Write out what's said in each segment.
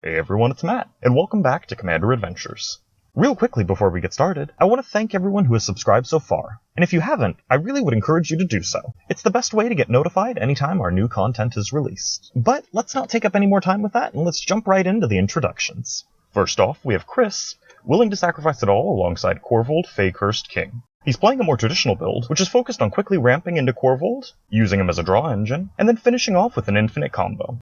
Hey everyone, it's Matt, and welcome back to Commander Adventures. Real quickly before we get started, I want to thank everyone who has subscribed so far, and if you haven't, I really would encourage you to do so. It's the best way to get notified anytime our new content is released. But let's not take up any more time with that, and let's jump right into the introductions. First off, we have Chris, willing to sacrifice it all alongside Korvold, Fae-Cursed King. He's playing a more traditional build, which is focused on quickly ramping into Korvold, using him as a draw engine, and then finishing off with an infinite combo.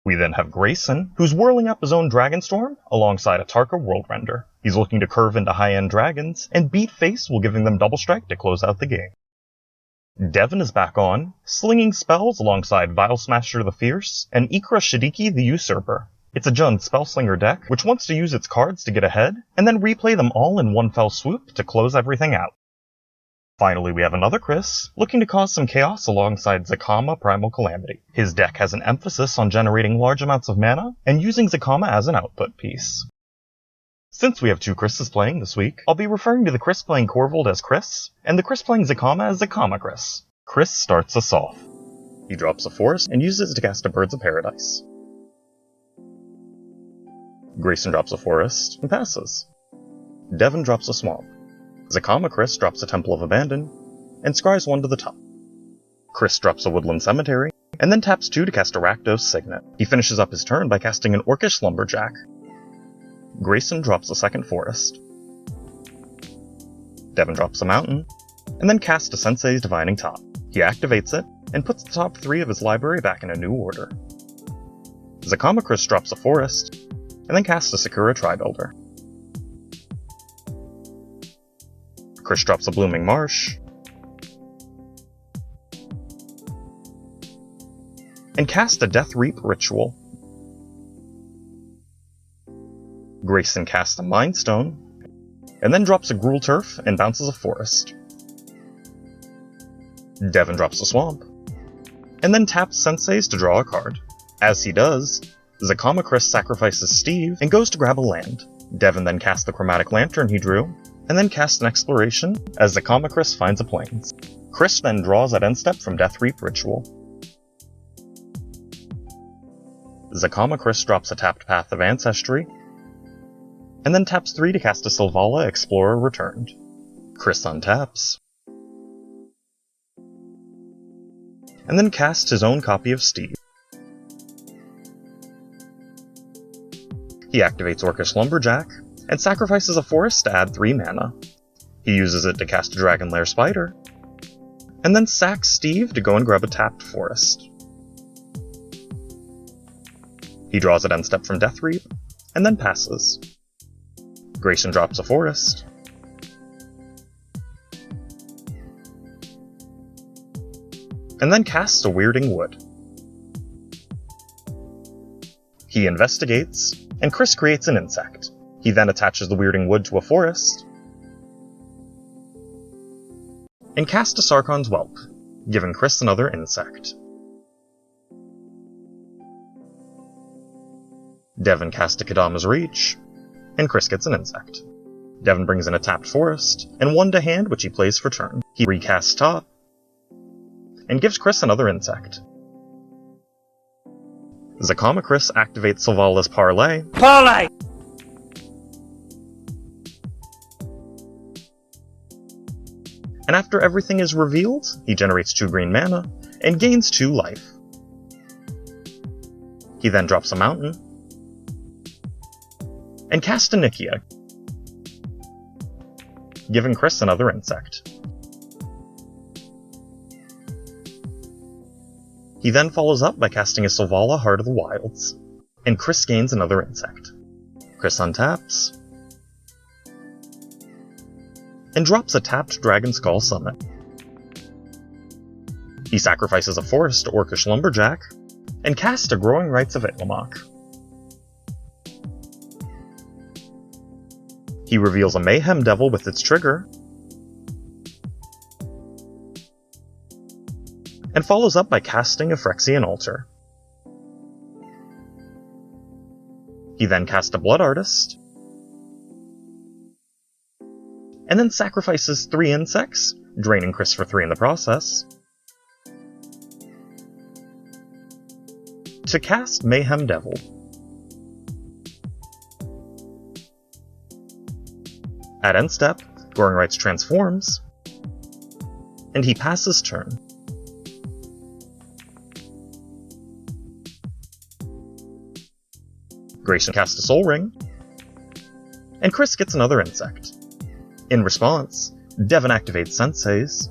We then have Grayson, who's whirling up his own Dragonstorm alongside Atarka Worldrender. He's looking to curve into high-end dragons, and beat face while giving them double strike to close out the game. Devin is back on, slinging spells alongside Vial Smasher the Fierce and Ikra Shiqi the Usurper. It's a Jund Spellslinger deck, which wants to use its cards to get ahead, and then replay them all in one fell swoop to close everything out. Finally, we have another Chris, looking to cause some chaos alongside Zacama Primal Calamity. His deck has an emphasis on generating large amounts of mana, and using Zacama as an output piece. Since we have two Chris's playing this week, I'll be referring to the Chris playing Korvold as Chris, and the Chris playing Zacama as Zacama Chris. Chris starts us off. He drops a forest and uses it to cast a Birds of Paradise. Grayson drops a forest and passes. Devin drops a swamp. Zacama Chris drops a Temple of Abandon, and scries one to the top. Chris drops a Woodland Cemetery, and then taps 2 to cast a Rakdos Signet. He finishes up his turn by casting an Orcish Lumberjack. Grayson drops a second forest. Devin drops a mountain, and then casts a Sensei's Divining Top. He activates it, and puts the top 3 of his library back in a new order. Zacama Chris drops a forest, and then casts a Sakura Tribuilder. Chris drops a Blooming Marsh, and casts a Death Reap Ritual. Grayson casts a Mind Stone, and then drops a Gruul Turf and bounces a forest. Devin drops a Swamp, and then taps Sensei's to draw a card. As he does, Zacama Chris sacrifices Steve and goes to grab a land. Devin then casts the Chromatic Lantern he drew, and then casts an Exploration as Zacama Chris finds a Plains. Chris then draws at end step from Death Reap Ritual. Zacama Chris drops a tapped Path of Ancestry, and then taps 3 to cast a Sylvala Explorer Returned. Chris untaps, and then casts his own copy of Steve. He activates Orcish Lumberjack, and sacrifices a forest to add 3 mana. He uses it to cast a Dragonlair Spider, and then sacks Steve to go and grab a tapped forest. He draws at end step from Death Reap, and then passes. Grayson drops a forest, and then casts a Weirding Wood. He investigates, and Chris creates an insect. He then attaches the Weirding Wood to a forest, and casts a Sarkhan's Whelp, giving Chris another insect. Devin casts a Kadama's Reach, and Chris gets an insect. Devin brings in a tapped forest, and 1 to hand which he plays for turn. He recasts top, and gives Chris another insect. Zacama Chris activates Sylvala's Parlay, and after everything is revealed, he generates 2 green mana, and gains 2 life. He then drops a mountain, and casts a Nikia, giving Chris another insect. He then follows up by casting a Sylvala Heart of the Wilds, and Chris gains another insect. Chris untaps, and drops a tapped Dragon Skull Summit. He sacrifices a forest to Orcish Lumberjack, and casts a Growing Rites of Itlimoc. He reveals a Mayhem Devil with its trigger, and follows up by casting a Phyrexian Altar. He then casts a Blood Artist, and then sacrifices 3 insects, draining Chris for 3 in the process, to cast Mayhem Devil. At end step, Goring Rites transforms, and he passes turn. Grayson casts a Soul Ring, and Chris gets another insect. In response, Devin activates Sensei's,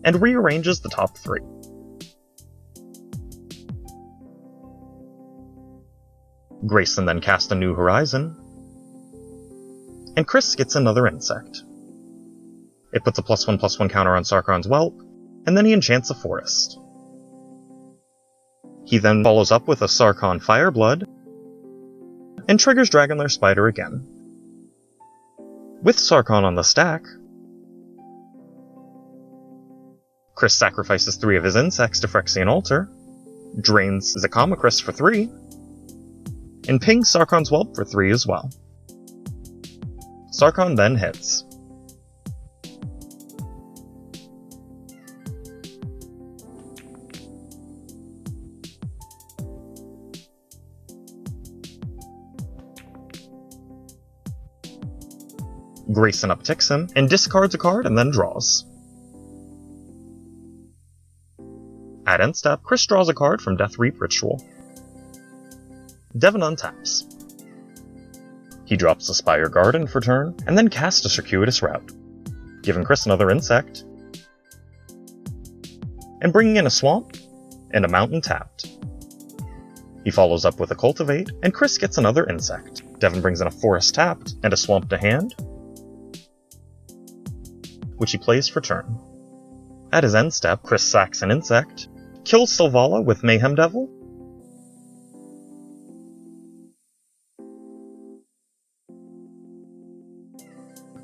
and rearranges the top 3. Grayson then casts a New Horizon, and Chris gets another insect. It puts a +1/+1 counter on Sarkhan's Whelp, and then he enchants a forest. He then follows up with a Sarkhan Fireblood, and triggers Dragonlair Spider again. With Sarkhan on the stack, Chris sacrifices 3 of his insects to Phyrexian Altar, drains Zacama Chris for 3, and pings Sarkhan's Whelp for 3 as well. Sarkhan then hits. Grayson upticks him, and discards a card and then draws. At end step, Chris draws a card from Deathreap Ritual. Devin untaps. He drops a Spire Garden for turn, and then casts a Circuitous Route, giving Chris another insect, and bringing in a Swamp and a Mountain tapped. He follows up with a Cultivate, and Chris gets another insect. Devin brings in a Forest tapped and a Swamp to hand, which he plays for turn. At his end step, Chris sacks an insect, kills Sylvala with Mayhem Devil,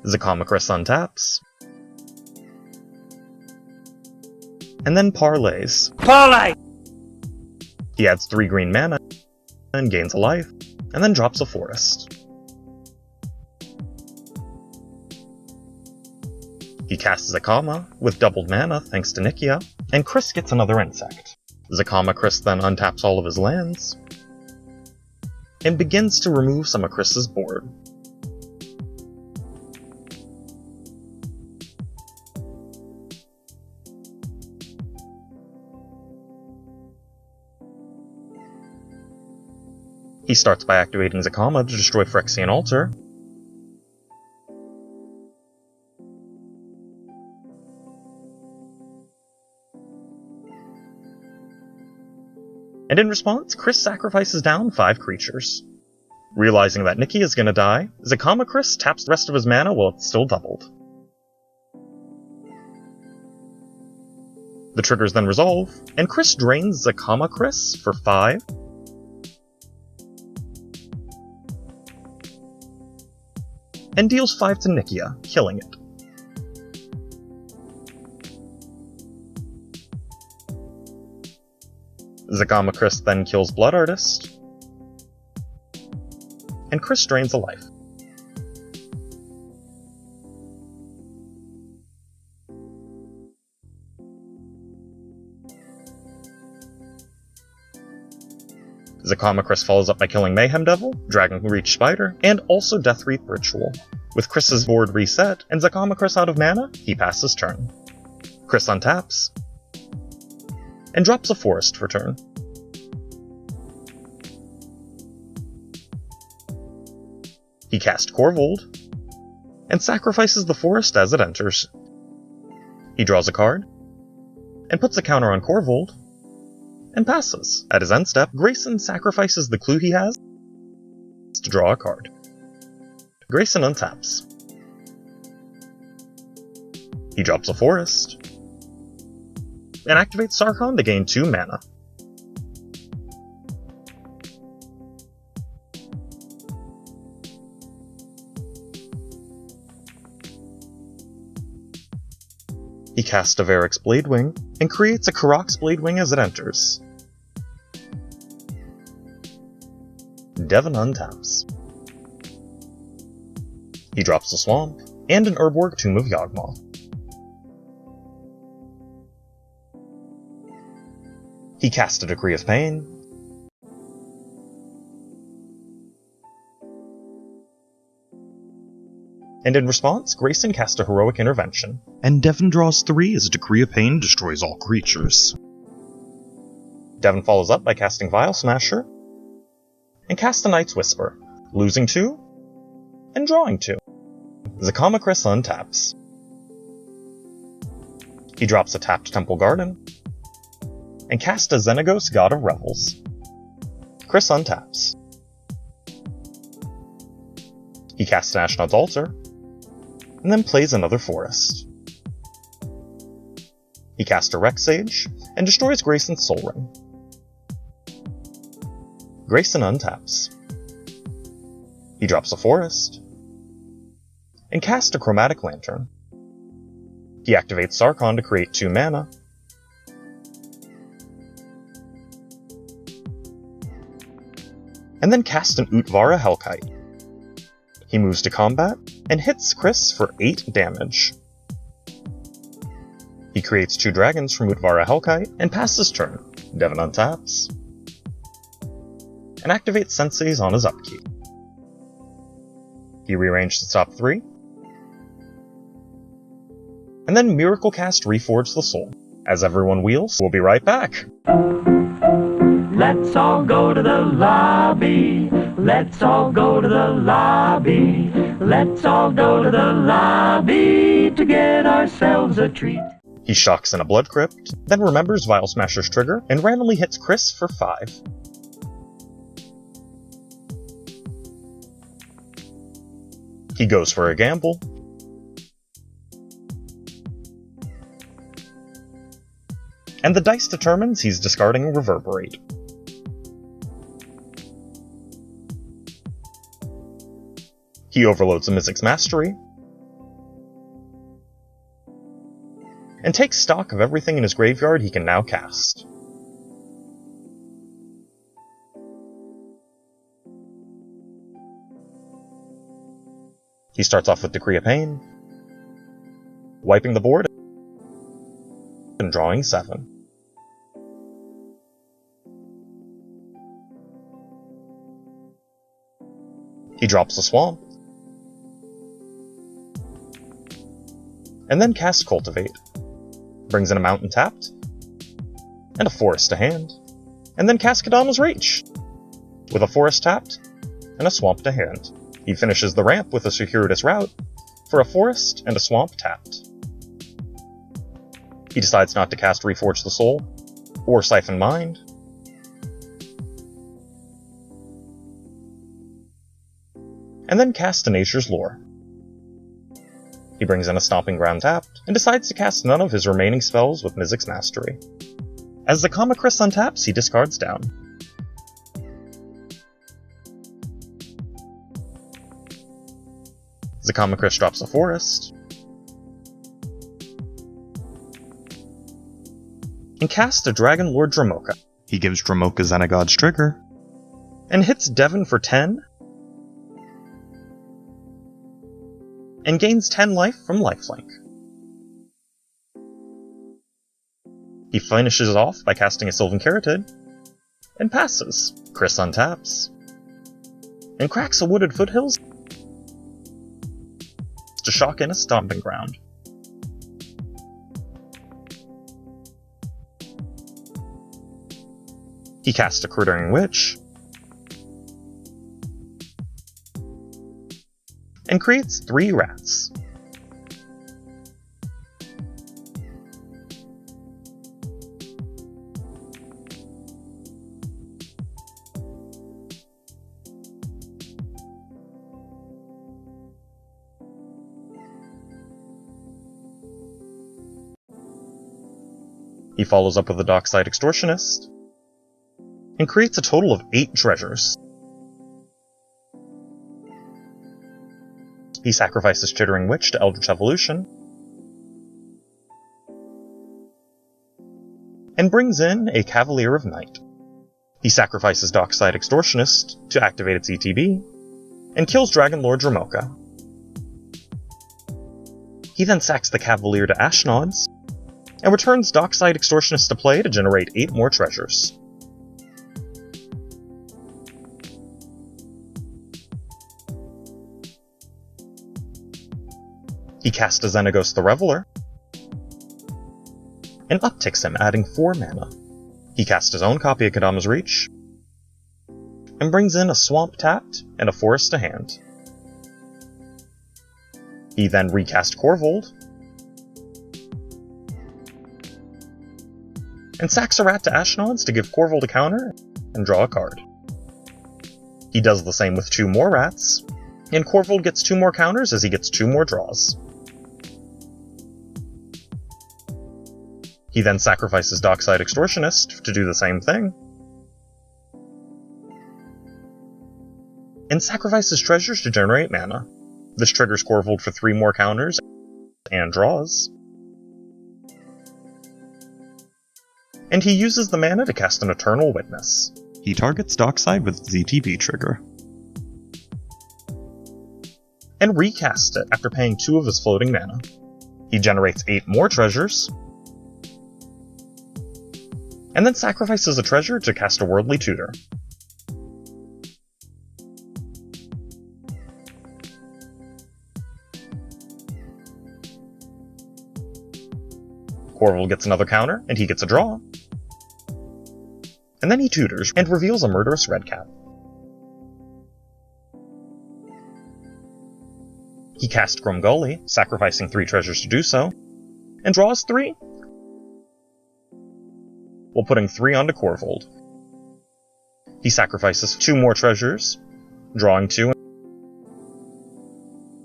Zacama Chris untaps, and then parlays. Parlay! He adds 3 green mana and gains a life, and then drops a forest. He casts Zacama with doubled mana thanks to Nikia, and Chris gets another insect. Zacama Chris then untaps all of his lands, and begins to remove some of Chris's board. He starts by activating Zacama to destroy Phyrexian Altar, and in response, Chris sacrifices down 5 creatures. Realizing that Nikia is gonna die, Zacama Chris taps the rest of his mana while it's still doubled. The triggers then resolve, and Chris drains Zacama Chris for 5, and deals 5 to Nikia, killing it. Zacama Chris then kills Blood Artist, and Chris drains a life. Zacama Chris follows up by killing Mayhem Devil, Dragon Reach Spider, and also Deathreap Ritual. With Chris's board reset and Zacama Chris out of mana, he passes turn. Chris untaps, and drops a forest for turn. He casts Korvold, and sacrifices the forest as it enters. He draws a card, and puts a counter on Korvold, and passes. At his end step, Grayson sacrifices the clue he has to draw a card. Grayson untaps. He drops a forest, and activates Sarkhan to gain 2 mana. He casts a Varric's Bladewing, and creates a Karak's Bladewing as it enters. Devin untaps. He drops a Swamp, and an Urborg Tomb of Yawgmoth. He casts a Decree of Pain, and in response, Grayson casts a heroic intervention. And Devin draws 3 as a Decree of Pain destroys all creatures. Devin follows up by casting Vial Smasher, and casts a Night's Whisper, losing 2, and drawing 2. Zacama Chris untaps. He drops a tapped Temple Garden, and casts a Xenagos God of Revels. Chris untaps. He casts an Ashnod's Altar, and then plays another Forest. He casts a Rex Sage, and destroys Grayson's Soul Ring. Grayson untaps. He drops a Forest, and casts a Chromatic Lantern. He activates Sarkhan to create 2 mana, and then casts an Utvara Hellkite. He moves to combat, and hits Chris for 8 damage. He creates 2 dragons from Utvara Hellkite, and passes turn. Devin untaps, and activates Senseis on his upkeep. He rearranges his top 3, and then Miracle Cast Reforge the Soul. As everyone wheels, we'll be right back! Let's all go to the lobby. Let's all go to the lobby. Let's all go to the lobby to get ourselves a treat. He shocks in a Blood Crypt, then remembers Vial Smasher's trigger, and randomly hits Chris for 5. He goes for a gamble, and the dice determines he's discarding a Reverberate. He overloads a Mizzix Mastery, and takes stock of everything in his graveyard he can now cast. He starts off with Decree of Pain, wiping the board and drawing 7. He drops a Swamp, and then casts Cultivate, brings in a Mountain tapped, and a Forest to hand, and then casts Kadama's Reach, with a Forest tapped, and a Swamp to hand. He finishes the ramp with a Circuitous Route, for a Forest and a Swamp tapped. He decides not to cast Reforge the Soul, or Siphon Mind, and then casts Nature's Lore. He brings in a Stomping Ground tapped, and decides to cast none of his remaining spells with Mizzix Mastery. As Zacama Chris untaps, he discards down. Zacama Chris drops a Forest, and casts a Dragon Lord Dramoka. He gives Dramoka Xenagod's trigger, and hits Devin for 10, and gains 10 life from lifelink. He finishes off by casting a Sylvan Caryatid, and passes. Chris untaps, and cracks a Wooded Foothills to shock in a Stomping Ground. He casts a Crittering Witch, and creates 3 rats. He follows up with a Dockside Extortionist, and creates a total of 8 treasures. He sacrifices Chittering Witch to Eldritch Evolution, and brings in a Cavalier of Night. He sacrifices Dockside Extortionist to activate its ETB, and kills Dragon Lord Dramoka. He then sacks the Cavalier to Ashnod's, and returns Dockside Extortionist to play to generate 8 more treasures. He cast a Xenagos the Reveler, and upticks him, adding 4 mana. He cast his own copy of Kodama's Reach, and brings in a Swamp tapped and a Forest to hand. He then recast Korvold, and sacks a Rat to Ashnod's to give Korvold a counter and draw a card. He does the same with 2 more Rats, and Korvold gets 2 more counters as he gets 2 more draws. He then sacrifices Dockside Extortionist to do the same thing, and sacrifices treasures to generate mana. This triggers Korvold for 3 more counters and draws. And he uses the mana to cast an Eternal Witness. He targets Dockside with ZTB trigger, and recasts it after paying 2 of his floating mana. He generates 8 more treasures, and then sacrifices a treasure to cast a Worldly Tutor. Korvold gets another counter, and he gets a draw. And then he tutors, and reveals a Murderous Redcap. He casts Grumgully, sacrificing 3 treasures to do so, and draws 3, while putting 3 onto Korvold. He sacrifices 2 more treasures, drawing 2,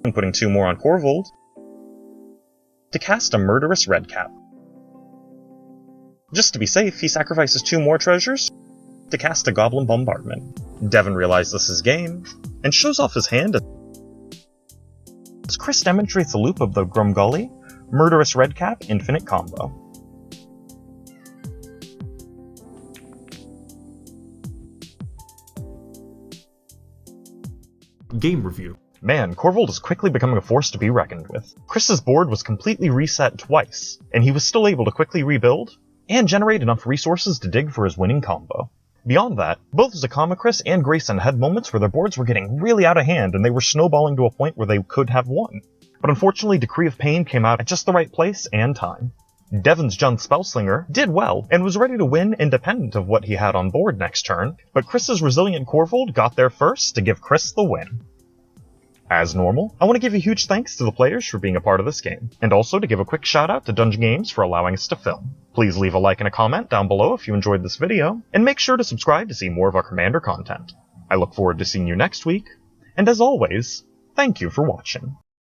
and putting 2 more on Korvold, to cast a Murderous Redcap. Just to be safe, he sacrifices 2 more treasures to cast a Goblin Bombardment. Devin realizes this is game, and shows off his hand as Chris demonstrates a loop of the Grumgully, Murderous Redcap Infinite combo. Game review. Man, Korvold is quickly becoming a force to be reckoned with. Chris's board was completely reset twice, and he was still able to quickly rebuild and generate enough resources to dig for his winning combo. Beyond that, both Zacama Chris and Grayson had moments where their boards were getting really out of hand and they were snowballing to a point where they could have won. But unfortunately, Decree of Pain came out at just the right place and time. Devin's Jund Spellslinger did well and was ready to win independent of what he had on board next turn, but Chris's Resilient Korvold got there first to give Chris the win. As normal, I want to give a huge thanks to the players for being a part of this game, and also to give a quick shout out to Dungeon Games for allowing us to film. Please leave a like and a comment down below if you enjoyed this video, and make sure to subscribe to see more of our Commander content. I look forward to seeing you next week, and as always, thank you for watching.